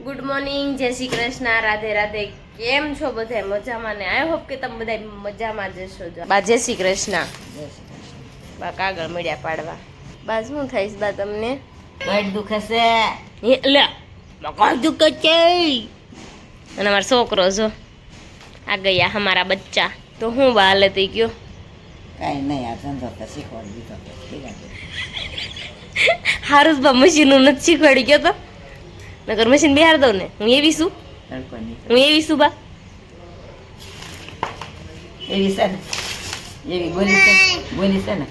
Good morning, જય શ્રી કૃષ્ણ, રાધે રાધે. કેમ છો બધા? મજામાં ને? આઈ હોપ કે તમે બધા મજામાં જશો. બા જય શ્રી કૃષ્ણ. બા કાગળ મળ્યા પાડવા. બા શું થઈશ બા તમને? પેટ દુખે છે. લે કાળ દુખે છે. અને અમારો છોકરો જો આ ગયા અમારા બચ્ચા. તો હું બા હાલે થઈ ગયો કાંઈ નહીં, આ ધંધો તો શીખવાડી દીધો. હારું બા મશીનનું નથી શીખવાડી ગયો તો નકર મશીન બિહાર દઉં ને. હું એવી છું, હું એવી છું બા. એવી છે ને, એવી ગોલી છે, ગોલી છે ને,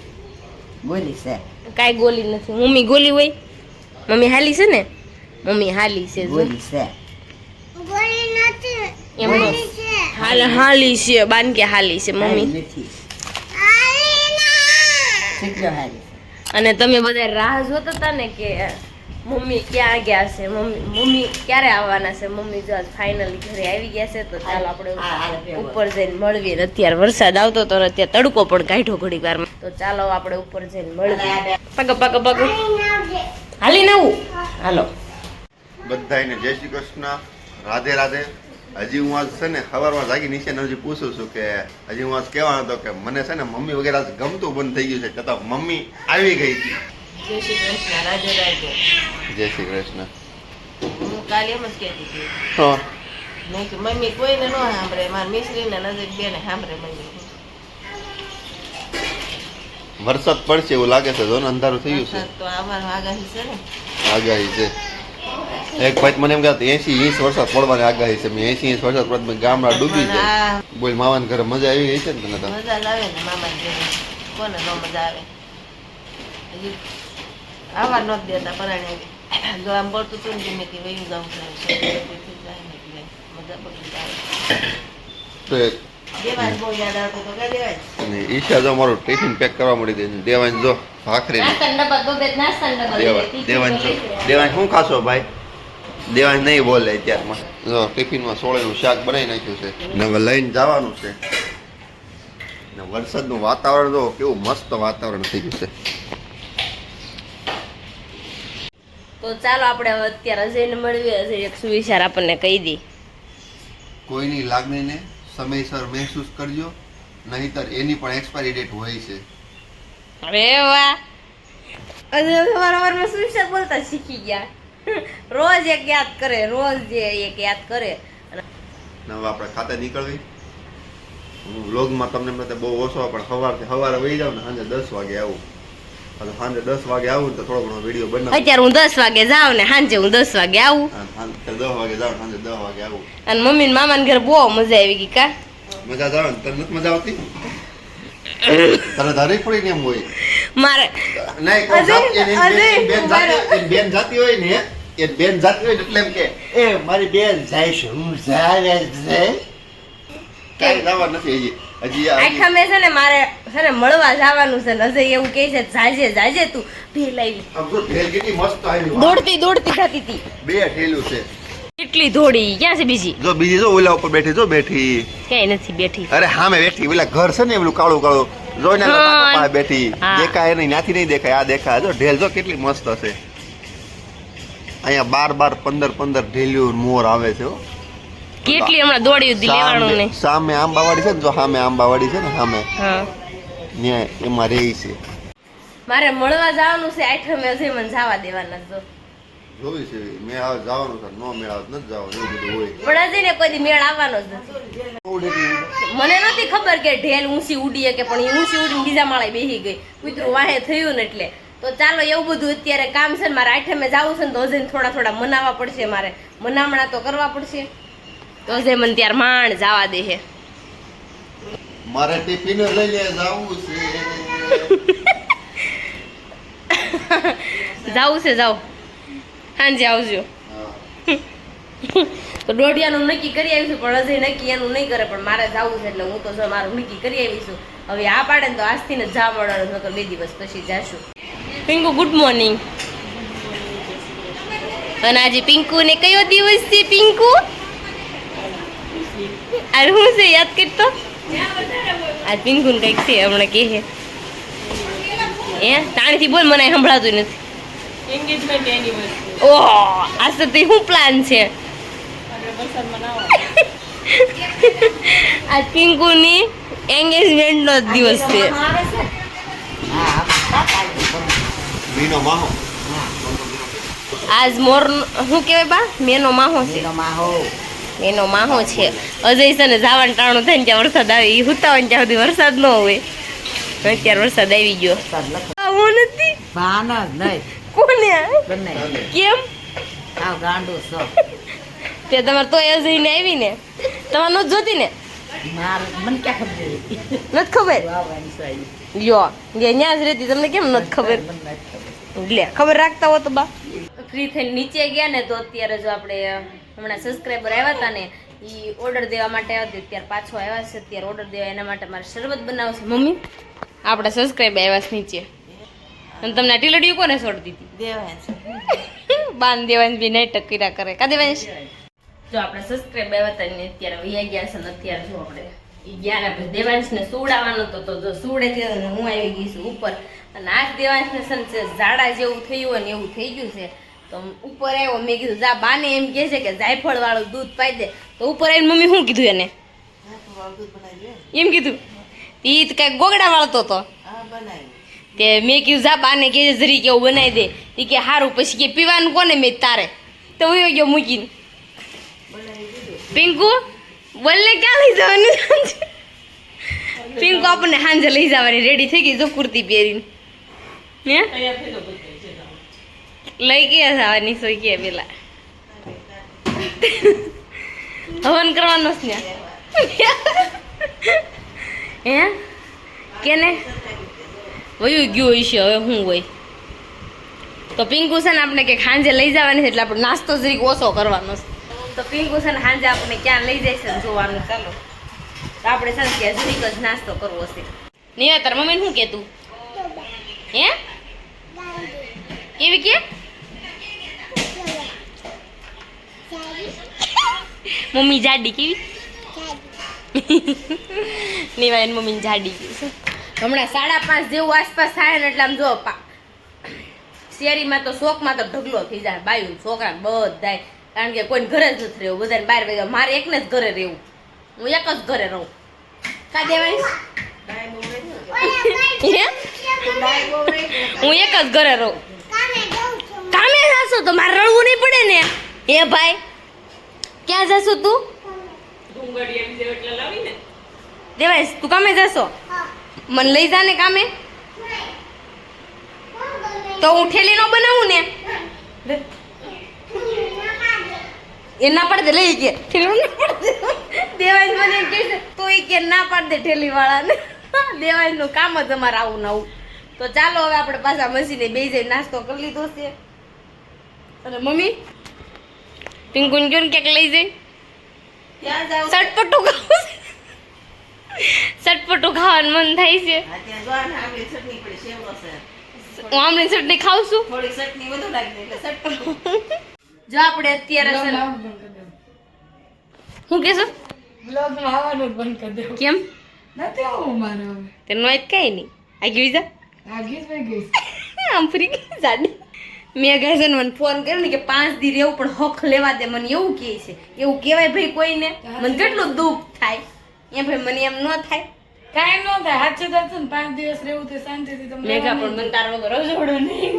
ગોલી છે. કાંઈ ગોલી નથી. મમ્મી ગોલી હોય? મમ્મી હાલી છે ને, મમ્મી હાલી છે. ગોલી છે. હાલી છે બાન કે હાલી છે મમ્મી. શીખજો હારી. અને તમે બધા રાહ જોતા હતા ને કે મમ્મી ક્યાં ગયા છે, મમ્મી ક્યારે આવવાના છે. મમ્મી જો આજ ફાઇનલી ઘરે આવી ગયા છે. તો ચાલો આપણે ઉપર જઈને મળીએ. અત્યારે વરસાદ આવતો હતો ને અત્યારે તડકો પણ કાઢ્યો ઘડી વારમાં. તો ચાલો આપણે ઉપર જઈને મળીએ. પગ પગ પગ હાલી નવું. હાલો બધાને જય શ્રી કૃષ્ણ, રાધે રાધે. હજી હું આજ છે ને સવારમાં જાગી નીચે હજી પૂછું છું કે હજી હું આજ કહેવાનો હતો કે મને છે ને મમ્મી વગેરે આજ ગમતું બંધ થઈ ગયું છે, છતાં મમ્મી આવી ગઈ હતી. જય શ્રી કૃષ્ણ, રાધે રાધે. જય શ્રી કૃષ્ણ. હું કાલે એમ જ કહેતી હતી હા, મેં કે મમ્મી કોઈને ન સાંભળે, મારી મિશ્રીને નજર બેને સાંભળે. મમ્મી વરસાદ પડશે એવું લાગે છે. જો ને અંધારું થયું છે. તો આવવાનું આગાહી છે ને. આગાહી છે. એક ભાઈ મને એમ કહેતા 80 ઇંચ વરસાદ પડવાની આગાહી છે. મેં 80 ઇંચ વરસાદ પડે ગામડા ડૂબી જાય. બોલ મામાના ઘરે મજા આવી ગઈ છે ને તને? તો મજા જ આવે ને મામાને ઘરે. કોને ન મજા આવે? હજી આવા ન દેતા પરાણે જો આમ બોલતું હતું ને મેં કે વયું જાઉં મજા પડી જાય. તો દેવાજ બહુ યાદ આવતો તો કે દેવાજ ઈશા જો મારું ટિફિન પેક કરવા મળી દે. દેવાન જો ભાખરી નાસ્તાના ડબ્બા દો બે નાસ્તાના ડબ્બા દેવાન જો દેવાન શું ખાશો ભાઈ? દેવાન નહીં બોલે અત્યારમાં. જો ટિફિનમાં સોળેનું શાક બનાવી નાખ્યું છે ને હવે લઈને જવાનું છે. ને વરસાદનું વાતાવરણ જો કેવું મસ્ત વાતાવરણ થઈ ગયું છે. તો ચાલો આપણે હવે અત્યારે અજયને મળીએ. અજય એક સુવિચાર આપણને કહી દી. કોઈની લાગણીને સમયસર મહેસૂસ કરજો, નહીતર એની પણ એક્સપાયરી ડેટ હોય છે. અરે વાહ, અજય વારંવારમાં સુવિચાર બોલતા શીખી ગયા. રોજ એક યાદ કરે, રોજ એક યાદ કરે. ને હવે આપણે ખાતે નીકળવી. હું વ્લોગમાં તમને બધા બહુ ઓછો પણ સવારે વહી જાઉં ને સાંજે 10 વાગે આવું. અને સાંજે 10 વાગે આવું ને તો થોડો ઘણો વિડીયો બનાવું. અત્યારે હું 10 વાગે જાઉં ને સાંજે હું 10 વાગે આવું. 10 વાગે જાઉં, સાંજે 10 વાગે આવું. અને મમ્મી ને મામા ઘરે બહુ મજા આવી ગઈ. કા મજા જ આવે ને? તને નથી મજા આવતી? તને ધારી પડી ને એમ હોય મારે નહીં બેન જાતી હોય ને, એ બેન જાતી હોય એટલે એમ કે એ મારી બેન જાય છે, હું જાય કઈ જવા નથી. હજી આખા મેં છે ને મારે છે ને મળવા જવાનું છે ને અજય એવું કહે છે જાજે જાજે તું ભેલ આવી. આમ તો ઢેલ કેટલી મસ્ત આવી. દોડતી દોડતી જતી હતી. 2 ઠેલું છે. કેટલી દોડી. ક્યાં છે બીજી? જો બીજી જો ઓલા ઉપર બેઠી, જો બેઠી. ક્યાંય નથી બેઠી. અરે સામે બેઠી. ઓલા ઘર છે ને એલું કાળું કાળું જોઈને પાસે બેઠી. હા. દેખાય નહીં, ત્યાંથી નહીં દેખાય. આ દેખાય. જો ઢેલ જો કેટલી મસ્ત હશે. અહીંયા 12 15 ઢેલ્યું મોર આવે છે. હો કેટલી હમણાં દોડી હતી લેવાનું ને. સામે આંબાવાડી છે ને, જો સામે આંબાવાડી છે ને સામે, હા ત્યાં એમાં રહી છે. મારે મળવા જવાનું છે. આઠમે અજય મને જવા દેવાના જો. જોઈ છે મેં આ જવાનું છે, નો મેળ આવે નથી જવાનું, એવું બધું હોય. પણ અજયને કોઈ દી મેળ આવવાનો જ નથી. મને નહોતી ખબર કે ઢેલ ઊંચી ઉડીએ કે, પણ એ ઊંચી ઉડીને બીજા માળે બેસી ગઈ. કૂતરું વાહે થયું ને એટલે. તો ચાલો એવું બધું અત્યારે કામ છે ને મારે આઠમે જવું છે ને, તો અજયને થોડા મનાવવા પડશે. મારે મનામણા તો કરવા પડશે. તો અજય મને ત્યારે માંડ જવા દે છે. મારે ટિફિન લઈને જવું છે. જાવું છે, જાઓ સાંજે આવજો. તો દોઢિયાનું નક્કી કરી આવીશું, પણ અજય નક્કી એનું નહીં કરે. પણ મારે જવું છે એટલે હું તો જો મારું નક્કી કરી આવીશું. હવે આ પાડે ને તો આજથી ને જા મળવાનું, નકર 2 દિવસ પછી જાશું. Pinku good morning. અને આજે પિંકુ ને કયો દિવસ છે? પિંકુ અરે હું છે યાદ કરતો. આજ પિંકુ ને કઈક છે હમણાં કે હે તાણીથી બોલ, મને સંભળાતું નથી. Engagement anniversary. ઓહ આ તો શું પ્લાન છે આ પિંકુની એંગેજમેન્ટ નો દિવસ છે મીનો માહો આજ મોર શું કહેવાય બા મેનો માહો છે મેનો માહો છે અજય છે ને જાવાનું ટાણું થાય ને ત્યાં વરસાદ આવે એ હુતા હોય ને ત્યાં સુધી વરસાદ ન હોય અત્યારે વરસાદ આવી ગયો આવો નથી ભાન જ નહીં કોને બંને કેમ આવ ગાંડું છો તે તમારે તો અજય ને આવી ને તમારે નથી જોતી ને માર મને ક્યાં ખબર નથી ખબર વાવવાની સાઈ લ્યો લે ન્યા જ રહેતી તમને કેમ નથી ખબર મને નથી ખબર લે ખબર રાખતા હો તો બા ફ્રી થઈને નીચે ગયા ને તો અત્યારે જો આપણે હમણાં સબસ્ક્રાઈબર આવ્યા હતા ને એ ઓર્ડર દેવા માટે આવ્યા હતા ત્યારે પાછો આવ્યા છે અત્યારે ઓર્ડર દેવા એના માટે મારે શરબત બનાવશે મમ્મી આપણા સબસ્ક્રાઈબર આવ્યા છે નીચે અને તમને આ ટીલડીયું કોને છોડી દીધી દેવાય છે બાન દેવાંશ બી નાટક કર્યા કરે કા દેવાંશ જો આપણે સબસ્ક્રાઈબર આવ્યા હતા ને અત્યારે વૈયા ગયા છે ને અત્યારે જો આપણે એ ગયા ને આપણે દેવાંશને સુવડાવવાનો હતો તો જો સુવડે છે ને હું આવી ગઈ છું ઉપર અને આજ દેવાંશને છે ને ઝાડા જેવું થયું હોય ને એવું થઈ ગયું છે તો ઉપર આવ્યો મેં કીધું જા બાને એમ કહે છે કે જાયફળ વાળું દૂધ પાઈ દે તો ઉપર આવીને મમ્મી શું કીધું એને એમ કીધું એ તો કાંઈક ગોગડા વાળતો હતો તે મેં કીધું જા બાને કે જરી કે એવું બનાવી દે એ કે સારું પછી કે પીવાનું કોને મેં તારે તો વયો ગયો મૂકીને પિંકુ બોલને ક્યાં લઈ જવાનું પિંકુ આપણને સાંજે લઈ જવાની રેડી થઈ ગઈ જો કુર્તી પહેરીને હે લઈ ગયા જવાની સોઈ ગયા પેલા હવન કરવાનો છે ને હે કેને વયું ગયું હોય છે હવે શું હોય તો પિંકુ છે ને આપણે કે સાંજે લઈ જવાની છે એટલે આપણે નાસ્તો જરીક ઓછો કરવાનો છે તો પિંકુ છે ને સાંજે આપણે ક્યાં લઈ જાય છે ને જોવાનું ચાલો તો આપણે છે ને ત્યાં જરીક જ નાસ્તો કરવો છે નહીં તાર મમ્મીને શું કહેતું હે કેવી કે મમ્મી જાડી કેવી નિવાયન મમ્મી જાડી છે હમણાં 5:30 જેવું આસપાસ થાય ને એટલે આમ જો શેરીમાં તો શોખમાં તો ઢગલો થઈ જાય બાયું છોકરા બધાય કારણ કે કોઈને ઘરે જ નથી રહેવું બધાને બહાર વહી મારે એકને જ ઘરે રહેવું હું એક જ ઘરે રહું કા દેવાય હું એક જ ઘરે રહું કામે જાશો તો મારે રડવું નહીં પડે ને હે ભાઈ ક્યાં જાશો તું દેવાય તું કામે જાશો મને લઈ જા ને કામે તો હું ઠેલી નો બનાવું ને એ ના પાડ દે લઈ કે ઠેલી ના પાડ દે દેવાય મને એમ કહે છે તો એ કે ના પાડ દે ઠેલી વાળાને દેવાય નું કામ જ અમારે આવું ને આવું તો ચાલો હવે આપણે પાછા મસીને બે જઈ નાસ્તો કરી લીધો છે અને મમ્મી પિંકુને ક્યાં ક્યાંક લઈ જઈ ચટપટું ખાવું ચટપટું ખાવાનું મન થાય છે હું આમની ચટણી ખાઉં છું જો આપણે અત્યારે શું કેશો કેમ તેનું આજ કઈ નહીં આગી જા આમ ફરી ગઈ જાડી મેં કહે છે ને મને ફોન કર્યો ને કે 5 દી રહેવું પણ હક લેવા દે મને એવું કહે છે એવું કહેવાય ભાઈ કોઈને મને કેટલું દુઃખ થાય એ ભાઈ મને એમ ન થાય કાઈ ન થાય સાચું થતું ને 5 દિવસ રહેવું તો શાંતિથી તમને મેઘા પણ મને તાર વગર રજોડું નહીં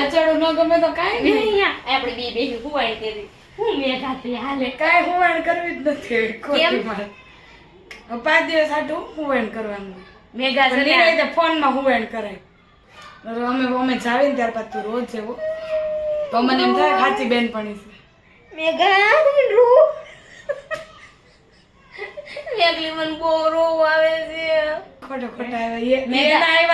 રચડું ન ગમે તો કાઈ નહીં આપણે બે બેસી હુવાઈ કરી હું મેઘા તે હાલે કાઈ હુવાણ કરવી જ નથી ખોટી મારે 5 દિવસ આટું હુવાણ કરવાનું મેઘા છે નહીં તો ફોનમાં હુવાણ કરે અમે જાવીને ત્યાર પછી તું રોજ જેવો તો મને એમ થાય ખાચી બેનપણી છે મેઘા રૂ મેઘલી મને બહુ રોવ આવે છે ખોટા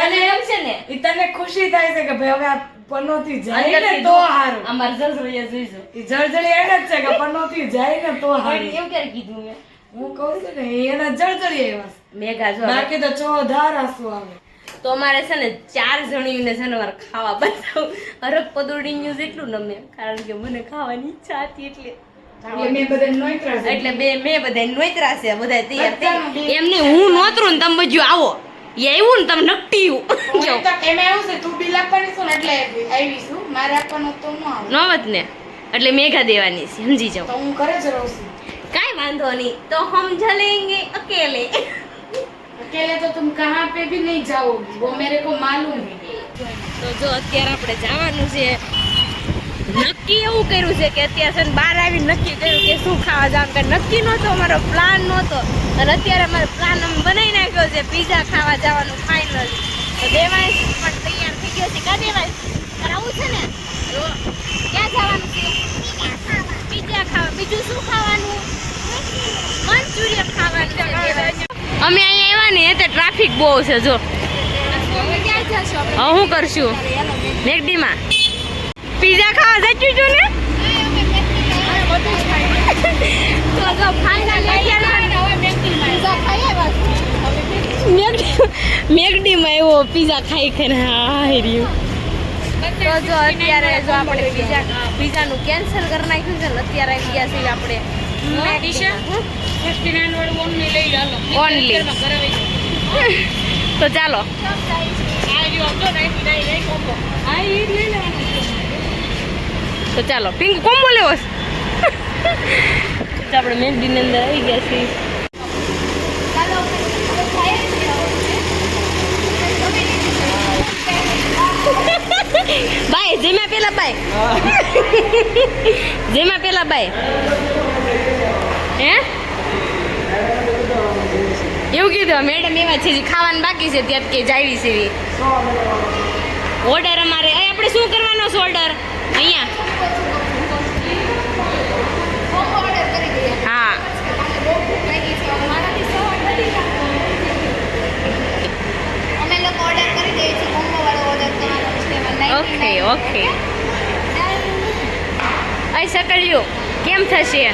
અને એમ છે ને એ તને ખુશી થાય છે કે ભાઈ હવે આ પનોતી જાય ને તો હારું અમાર જજરીયા જોઈજો એ જળજળી એને જ છે કે પનોતી જાય ને તો હારું એવું ક્યારે કીધું મેં હું કહું છું ને એના જળજળી એવા મેઘા જો બાકી તો ચોધાર આંસુ આવે તો અમારે છે ને 4 જણીને છે ને મારે ખાવા બનાવું હરક પદોડી ન્યૂઝ એટલું નમે કારણ કે મને ખાવાની ઈચ્છા હતી એટલે મેં બધા નોતરા છે એટલે મેં બધા નોતરા છે બધા તૈયાર થઈ એમને હું નોતરું ને તમે બધું આવો એ આવ્યું ને તમે નકટી એમાં એવું છે તું બિલ આપવાની છું ને એટલે આવી છું મારે આપવાનો તો ન આવે નવત ને એટલે મેઘા દેવાની છે સમજી જાઓ તો હું ઘરે જ રહું છું કાઈ વાંધો નહીં તો હમ જલેંગે અકેલે अकेले तो तुम कहाँ पे भी नहीं जाओगी वो मेरे को मालूम है તો જો અત્યારે આપણે જવાનું છે નક્કી એવું કર્યું છે કે અત્યારે છે ને બહાર આવી નક્કી કર્યું કે શું ખાવા જવાનું કે નક્કી નહોતો અમારો પ્લાન નહોતો અને અત્યારે અમારો પ્લાન અમે બનાવી નાખ્યો છે પીઝા ખાવા જવાનું ફાઇનલ તો દેવાંશ પણ તૈયાર થઈ ગયો છે કા દેવાંશ કરાવું છે ને તો ક્યાં જવાનું છે પીઝા ખાવા બીજું શું ખાવાનું મંચુરિયન ખાવાનું છે દેવાંશ અમે અહીંયા આવ્યા ને તો ટ્રાફિક બહુ છે જો હવે શું કરશું મેકડીમાં પીઝા ખાવા જઈશું છું ને તો જો મેકડીમાં એવો પીઝા ખાઈ ખાઈને હાય રહ્યું તો જો અત્યારે જો આપણે પીઝાનું કેન્સલ કરી નાખ્યું છે ને અત્યારે આવી ગયા છીએ આપણે ઓનલી તો ચાલો તો ચાલો પિંક કોમ્બો લેવો છે તો આપણે મેકડીની અંદર આવી ગયા છીએ બાય જેમાં પેલા બાય જેમાં પેલા બાય હે એવું કીધું મેડમ એવા છે જે ખાવાનું બાકી છે ત્યાં કે જાવી છે ઓર્ડર અમારે આપણે શું કરવાનો છે ઓર્ડર અહીંયા હા અમે લોકો ઓર્ડર કરી દઈએ છીએ કોમ્બો વાળો ઓર્ડર કરવાનો છે ઓકે ઓકે અહીં સકળ્યું કેમ થશે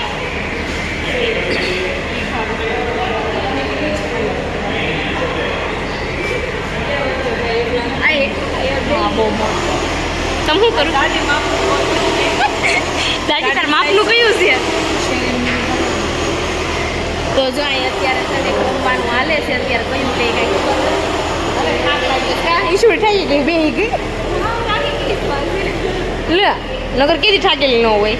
તમે શું કરું દાદી તાર માપનું કયું છે તો જો અહીં અત્યારે તને જમવાનું હાલે છે અત્યારે કયું થઈ ગઈ ઈશ્વર થઈ ગઈ બે ગઈ લે નગર કેદી થાકેલી ન હોય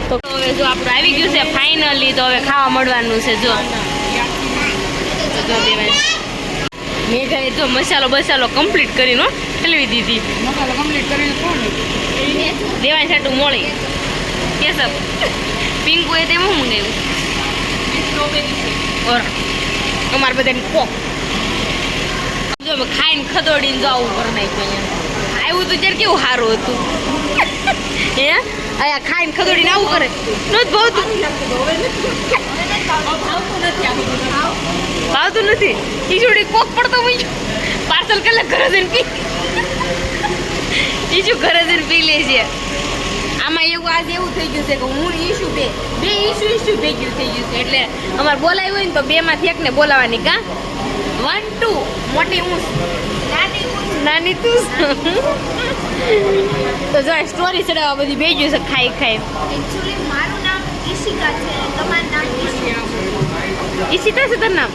તો હવે જો આપણું આવી ગયું છે ફાઇનલી તો હવે ખાવા મળવાનું છે જો દેવાંશ મેઘાએ જો મસાલો બસાલો કમ્પ્લીટ કરીને ઠલવી દીધી મસાલો કમ્પ્લીટ કરીને કોણ દેવાંશ હાટું મોળી કેસર પિંકુ એ તે હું મંગાવ્યું ઓર અમારે બધાને કોક જો ખાઈને ખદોડીને જો આવું કરી નાખ્યું અહીંયા આવ્યું તો ત્યારે કેવું સારું હતું હે અહીંયા ખાઈને ખદોડીને આવું કરે નથી ભાવતું નથી ઈશુડી કોક પડતો હોય પાર્સલ કલાક ઘરે જઈને પી ઈશુ ઘરે જઈને પી લે છે આમાં એવું આજે એવું થઈ ગયું છે કે હું ઈશુ બે ઈશુ ભેગું થઈ ગયું છે એટલે અમારે બોલાવ્યું હોય ને તો બે માંથી એકને બોલાવાની કા 1 2 મોટી ઊંચ નાની તું તો જો સ્ટોરી ચડાવવા બધી ભેગ્યું છે ખાઈ એકચ્યુઅલી મારું નામ ઈશિકા છે તમારું નામ ઈશિતા છે તારું નામ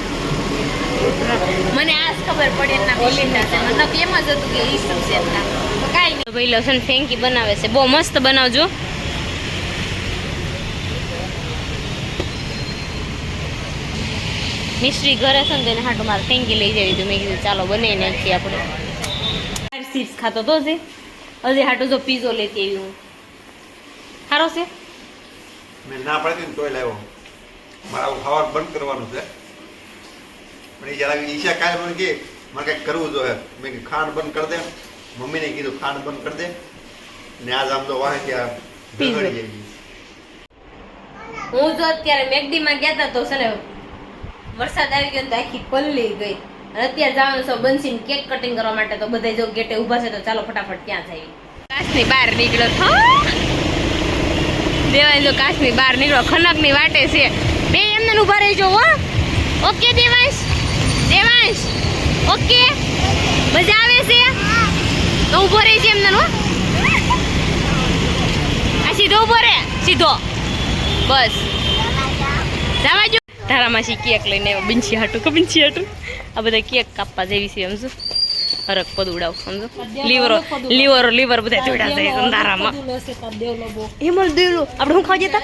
મને આજ ખબર પડી એના ઈશિતા છે મતલબ એમ જ હતું કે ઈશુ છે એમના તો કાંઈ નહીં ભાઈ લસણ ફેંકી બનાવે છે બહુ મસ્ત બનાવજો મિસ્ત્રી ઘરે છે ને તેને હાટું મારે ફેંકી લઈ જવી તો મેં કીધું ચાલો બનાવી નાખીએ આપણે ચિપ્સ ખાતો તો છે હજી હાટું જો પીઝો લેતી આવી હું સારો છે મેં ના પાડી ને તોય લાવ્યો મારા ખાવાનું બંધ કરવાનું છે પણ એ જરા ઈશા કાલે મને કે મારે કંઈક કરવું જોઈએ મેં કીધું ખાંડ બંધ કરી દે મમ્મીને કીધું ખાંડ બંધ કરી દે ને આજ આમ તો વાહ ત્યાં પીઝો. હું જો અત્યારે મેકડીમાં ગયા હતા તો છે ને વરસાદ આવી ગયો તો આખી પલ્લી ગઈ અને અત્યારે જવાનું છે બંસીને કેક કટિંગ કરવા માટે તો બધા જો ગેટે ઊભા છે તો ચાલો ફટાફટ ત્યાં જઈએ કાચની બહાર નીકળ્યો દેવાંશ જો કાચની બહાર નીકળો ખનકની વાટે છે બે એમને ઊભા રહેજો હો ઓકે દેવાંશ ઓકે મજા આવે છે તો ઊભો રહી છે એમને હો આ સીધો ઊભો રહે સીધો બસ જવા જો તારા માસી કેક લઈને આવ્યો બિંછી હાટું આ બધા કેક કાપવા જેવી છે એમ શું હરક પદ ઉડાવ સમજો લીવર બધા જોડા છે અંધારામાં હિમલ દેવલો આપણે શું ખાવા જતા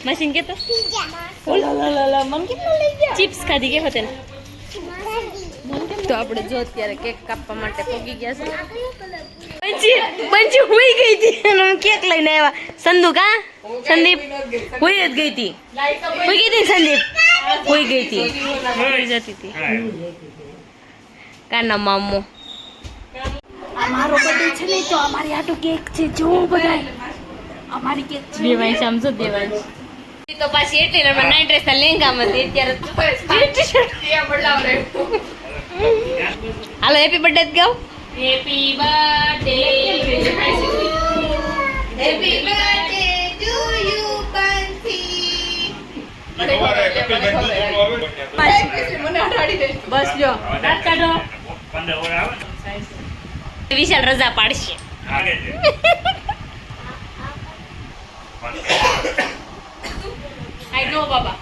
મશીન કેતો ચિપ્સ ખાધી કે હોતે તો આપણે જો અત્યારે કેક કાપવા માટે પહોંચી ગયા છે બંચી હુઈ ગઈ હતી અને કેક લઈને આવ્યા સંદુ કા સંદીપ હુઈ જ ગઈ હતી સંદીપ હુઈ ગઈ હતી જતી હતી કાના મામો અમારો બર્થડે છે ને તો અમારી આટો કેક છે જો બધા અમારી કેક છે દેવાંશ સમજો દેવાંશ તો પાછી એટલે નંબર 9 ડ્રેસ ના લેંગામાં હતી અત્યારે ટી-શર્ટ હાલો હેપી બર્થડે ગાઓ happy birthday happy birthday to you Bansi બસ જો રાત કાઢો વિશાલ રજા પાડશે આઈ નો બાબા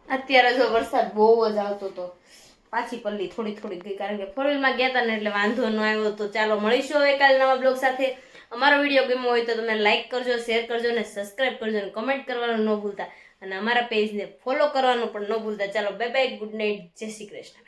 અત્યારે જો વરસાદ બહુ જ આવતો હતો પાછી પલ્લી થોડી ગઈ કારણ કે ફોરવ્હીલમાં ગયા હતા ને એટલે વાંધો ન આવ્યો તો ચાલો મળીશું હવે કાલે નવા બ્લોગ સાથે અમારો વિડીયો ગમ્યો હોય તો તમે લાઈક કરજો શેર કરજો અને સબસ્ક્રાઇબ કરજો અને કમેન્ટ કરવાનું ન ભૂલતા અને અમારા પેજને ફોલો કરવાનું પણ ન ભૂલતા ચાલો બાય બાય ગુડ નાઇટ જય શ્રી કૃષ્ણ.